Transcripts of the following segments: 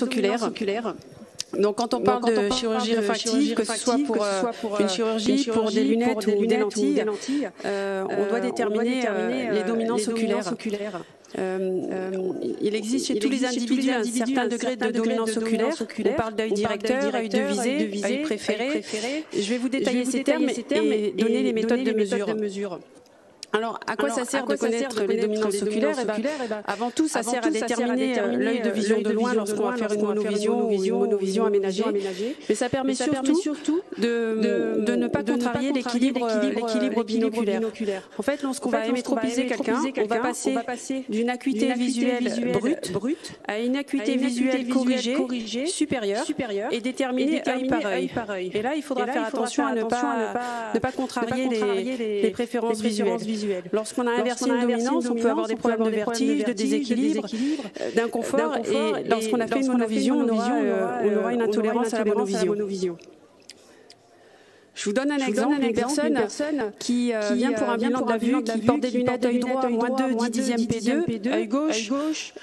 oculaire. Donc quand on parle de chirurgie réfractive, que ce soit pour une chirurgie, pour des lunettes ou des lentilles, on doit déterminer les dominances oculaires. Il existe chez tous les individus un certain degré de dominance oculaire. On parle d'œil directeur, œil de visée, œil préféré. Je vais vous détailler ces termes et donner les méthodes de mesure. Alors, à quoi ça sert de connaître les dominances oculaires? Avant tout, ça sert à déterminer l'œil de vision de loin lorsqu'on va faire une monovision ou une monovision aménagée. Mais ça permet surtout de ne pas contrarier l'équilibre binoculaire. En fait, lorsqu'on va métropiser quelqu'un, on va passer d'une acuité visuelle brute à une acuité visuelle corrigée supérieure et déterminée œil par œil. Et là, il faudra faire attention à ne pas contrarier les préférences visuelles. Lorsqu'on a inversé une dominance, on peut avoir des problèmes de vertige, de déséquilibre, d'inconfort. Et lorsqu'on a fait une monovision, on aura une intolérance à la monovision. Je vous donne un exemple d'une personne qui vient pour un bilan de la vue, qui porte des lunettes œil droit, -2, 10 dixième P2, œil gauche,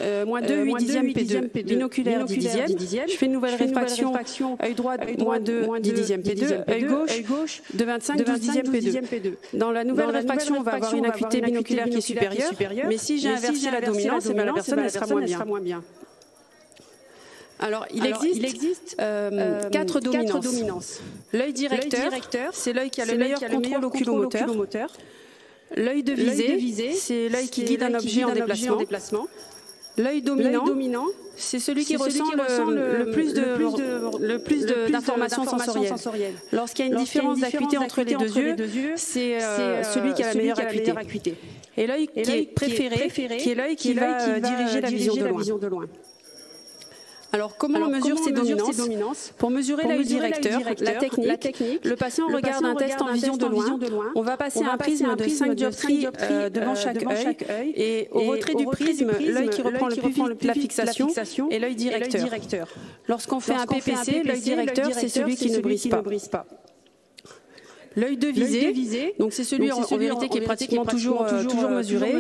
-2, 8 dixième P2, binoculaire 10 dixième. Je fais une nouvelle réfraction, œil droit, -2, 10 dixième P2, œil gauche, de 25, 12 dixième P2. Dans la nouvelle réfraction, on va avoir une acuité binoculaire qui est supérieure, mais si j'ai inversé la dominance, la personne elle sera moins bien. Alors, il existe 4 dominances. L'œil directeur, c'est l'œil qui a le meilleur contrôle oculomoteur. L'œil de visée, c'est l'œil qui guide un objet en déplacement. L'œil dominant, c'est celui qui ressent le plus d'informations sensorielles. Lorsqu'il y a une différence d'acuité entre les deux yeux, c'est celui qui a la meilleure acuité. Et l'œil qui est préféré, qui est l'œil qui va diriger la vision de loin. Alors, comment on mesure ces dominances? Pour mesurer l'œil directeur, la technique, le patient regarde un test en vision de loin. On va passer un prisme de 5 dioptries devant chaque œil. Et au retrait du prisme, l'œil qui reprend le plus vite la fixation est l'œil directeur. Lorsqu'on fait un PPC, l'œil directeur, c'est celui qui ne brise pas. L'œil de visée, donc c'est celui en vérité qui est pratiquement toujours mesuré.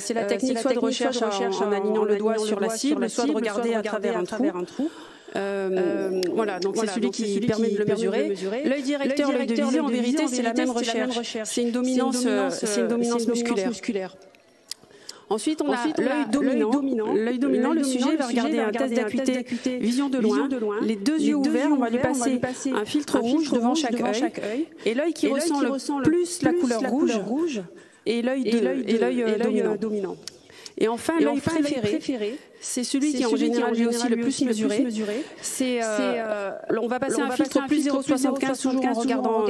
C'est la technique soit de recherche en alignant le doigt sur la cible, soit de regarder à travers un trou. Voilà, donc c'est celui qui permet de le mesurer. L'œil directeur, l'œil de visée, en vérité, c'est la même recherche. C'est une dominance musculaire. Ensuite, on a l'œil dominant. L'œil dominant, le sujet va regarder un test d'acuité vision de loin. Les deux yeux ouverts, on va lui passer un filtre rouge devant chaque œil. Et l'œil qui ressent le plus la couleur rouge est l'œil dominant. Et enfin, l'œil préféré, c'est celui qui est en général lui aussi le plus mesuré. On va passer un filtre plus 0,75 toujours en regardant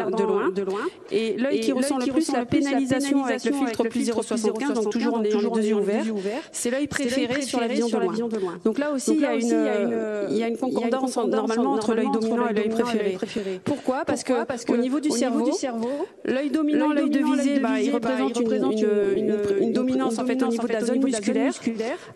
de loin. Et l'œil qui ressent le plus la pénalisation avec le filtre plus 0,75, donc toujours en ayant les deux yeux ouverts, c'est l'œil préféré sur la vision de loin. Donc là aussi, il y a une concordance normalement entre l'œil dominant et l'œil préféré. Pourquoi? Parce qu'au niveau du cerveau, l'œil dominant, l'œil de visée, il représente une dominance en fait au niveau de la zone musculaire,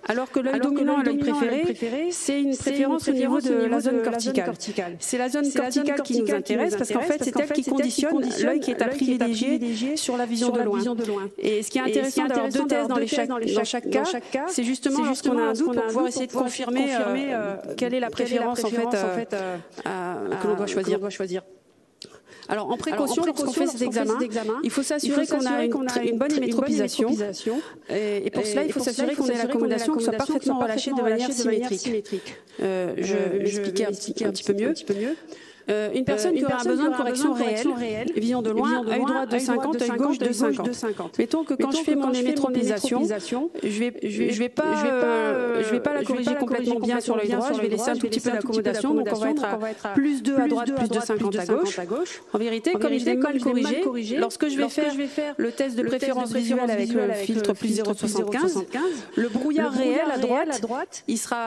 alors que l'œil dominant et l'œil préféré, c'est une préférence au niveau de la zone corticale. C'est la zone corticale qui nous intéresse parce qu'en fait, c'est elle qui conditionne l'œil qui est à privilégier sur la vision de loin. Et ce qui est intéressant d'avoir deux thèses dans chaque cas, c'est justement lorsqu'on a un doute pour pouvoir essayer de confirmer quelle est la préférence en fait que l'on doit choisir. Alors, en précaution, lorsqu'on fait cet examen, il faut s'assurer qu'on a une bonne métropisation. Et pour cela, il faut s'assurer qu'on ait l'accommodation qui soit parfaitement relâchée de manière symétrique. Je vais m'expliquer un petit peu mieux. Une personne qui aura un besoin de correction réelle, vision de loin, œil droit de 50, œil gauche de 50. Mettons que quand je fais mon métropisation, je vais pas la corriger complètement bien sur l'œil droit, je vais laisser un tout petit peu d'accommodation, donc on va être à plus 2 à droite, plus de 50 à gauche. En vérité, comme je l'ai mal corrigé, lorsque je vais faire le test de préférence visuelle avec le filtre plus 0,75, le brouillard réel à droite, il sera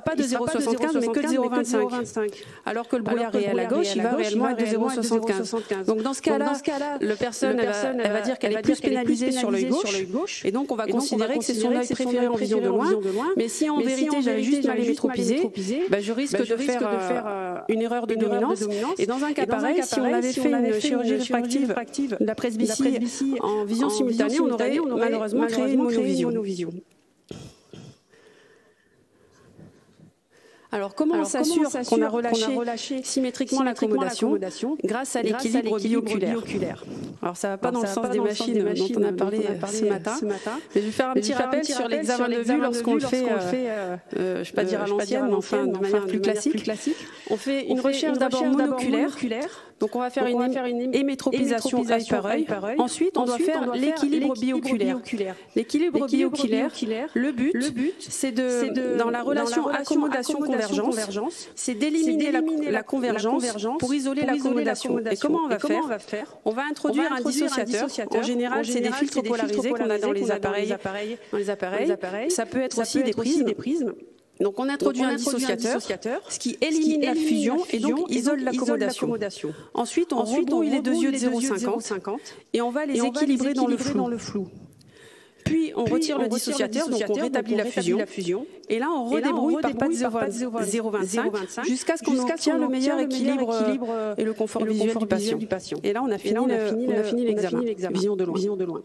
pas de 0,75 mais que de 0,25. Alors que le brouillard réel à la gauche, il va réellement être de 0,75. Donc dans ce cas-là, la personne elle va dire qu'elle est plus pénalisée sur l'œil gauche, et donc on va considérer que c'est son œil préféré en vision de loin. Mais si en vérité j'avais juste mal métropisé, je risque de faire une erreur de dominance. Et dans un cas pareil, si on avait fait une chirurgie réfractive de la presbytie en vision simultanée, on aurait malheureusement créé une monovision. Alors, comment on s'assure qu'on a relâché symétriquement l'accommodation grâce à l'équilibre bioculaire? Alors, ça ne va pas dans le sens des machines dont on a parlé ce matin. Mais je vais faire un petit rappel sur l'examen de vue lorsqu'on le fait, je ne vais pas dire à l'ancienne, mais enfin de manière plus classique. On fait une recherche d'abord monoculaire. Donc, on va faire une hémétropisation œil par œil. Ensuite, on doit faire l'équilibre bioculaire. L'équilibre bioculaire, le but, c'est dans la relation accommodation-convergence, c'est d'éliminer la convergence pour isoler l'accommodation. Et comment on va faire? On va introduire un dissociateur. En général, c'est des filtres polarisés qu'on a dans les appareils. Ça peut être aussi des prismes. Donc on introduit un dissociateur, ce qui élimine la fusion et donc isole l'accommodation. Ensuite, on rebrouille les deux yeux de 0,50 et on va les équilibrer dans le flou. Puis on retire le dissociateur, donc on rétablit la fusion. Et là, on redébrouille par patte 0,25 jusqu'à ce qu'on obtienne le meilleur équilibre et le confort visuel du patient. Et là, on a fini l'examen, vision de loin.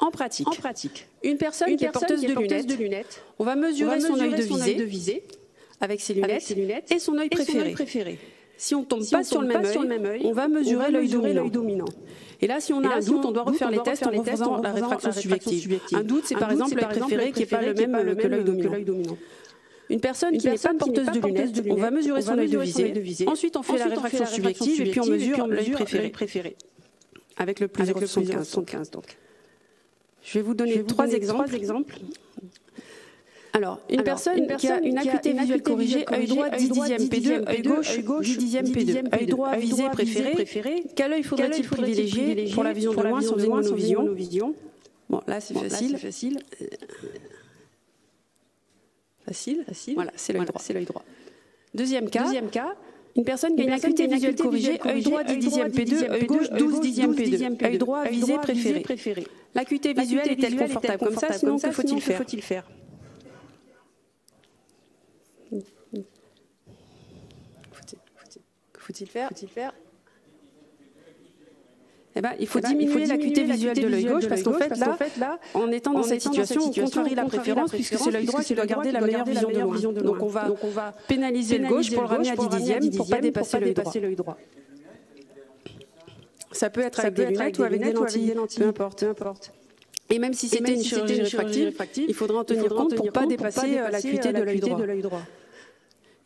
En pratique, une personne qui est porteuse de lunettes, on va mesurer son œil de visée avec ses lunettes et son œil préféré. Si on ne tombe pas sur le même œil, on va mesurer l'œil dominant. Et là, si on a un doute, on doit refaire les tests en refaisant la réfraction subjective. Un doute, c'est par exemple l'œil préféré qui n'est pas le même que l'œil dominant. Une personne qui n'est pas porteuse de lunettes, on va mesurer son œil de visée. Ensuite, on fait la réfraction subjective et puis on mesure l'œil préféré avec le plus 0,75 donc. Je vais vous donner trois exemples. Alors, une personne qui a une acuité visuelle corrigée, œil droit 10 dixième P2, œil gauche 10 dixième P2, œil droit visé préféré, quel œil faudrait-il privilégier pour la vision de loin sans une monovision? Bon, là c'est facile. Voilà, c'est l'œil droit. Deuxième cas. Une personne qui a une acuité visuelle corrigée, œil droit 10 dixième P2, œil gauche 12 dixième P2, œil droit visé préféré. L'acuité visuelle est-elle confortable comme ça? Sinon, que faut-il faire? Que faut-il faire? Eh ben, il faut diminuer l'acuité visuelle de l'œil gauche parce qu'en fait, là, en étant dans cette situation, on contrarie la préférence puisque c'est l'œil droit qui doit garder la meilleure vision de loin. Donc on va pénaliser le gauche pour le ramener à 10 dixièmes pour ne pas dépasser l'œil droit. Ça peut être avec des lunettes ou avec des lentilles, peu importe. Et même si c'était une chirurgie réfractive, il faudra en tenir compte pour ne pas dépasser l'acuité de l'œil droit.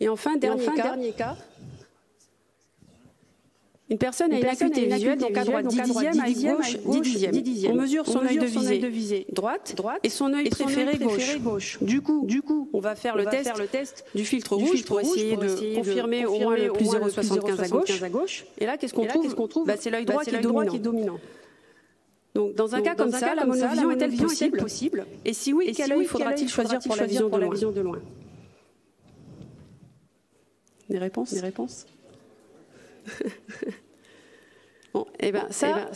Et enfin, dernier cas. Une personne a une acuité visuelle, donc à droite 10 dixièmes, à gauche 10 dixièmes. On mesure son œil de visée droite et son œil préféré gauche. Du coup, on va faire le test du filtre rouge pour essayer de confirmer au moins le plus 0,75 à gauche. Et là, qu'est-ce qu'on trouve? C'est l'œil droit qui est dominant. Donc, dans un cas comme ça, la monovision est-elle possible? Et si oui, quel œil faudra-t-il choisir pour la vision de loin? Des réponses? Bon, et bien ça,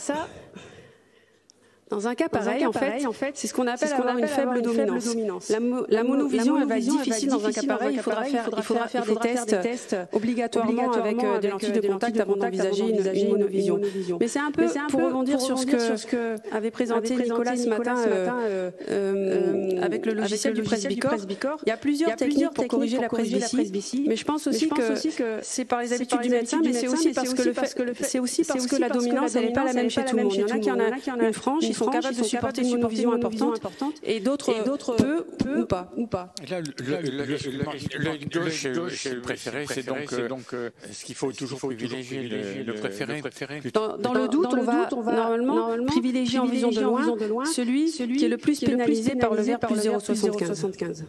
dans un cas pareil, en fait, c'est ce qu'on appelle avoir une faible dominance. La monovision, elle va être difficile dans un cas pareil. Il faudra faire des tests obligatoirement avec des lentilles de contact avant d'envisager une monovision. Mais c'est un peu pour rebondir sur ce que avait présenté Nicolas ce matin avec le logiciel du presbycore. Il y a plusieurs techniques pour corriger la presbytie, mais je pense aussi que c'est par les habitudes du médecin, mais c'est aussi parce que la dominance, elle n'est pas la même chez tout le monde. Il y en a qui en a une franche, ils sont capables de supporter une monovision importante et d'autres peu ou pas. Là, l'œil gauche préféré, c'est donc ce qu'il faut toujours privilégier le préféré. Dans le doute, on va normalement privilégier en vision de loin celui qui est le plus pénalisé par le verre plus 0,75.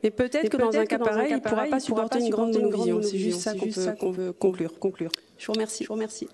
Mais peut-être que dans un cas pareil, il ne pourra pas supporter une grande monovision. C'est juste ça qu'on veut conclure. Je vous remercie.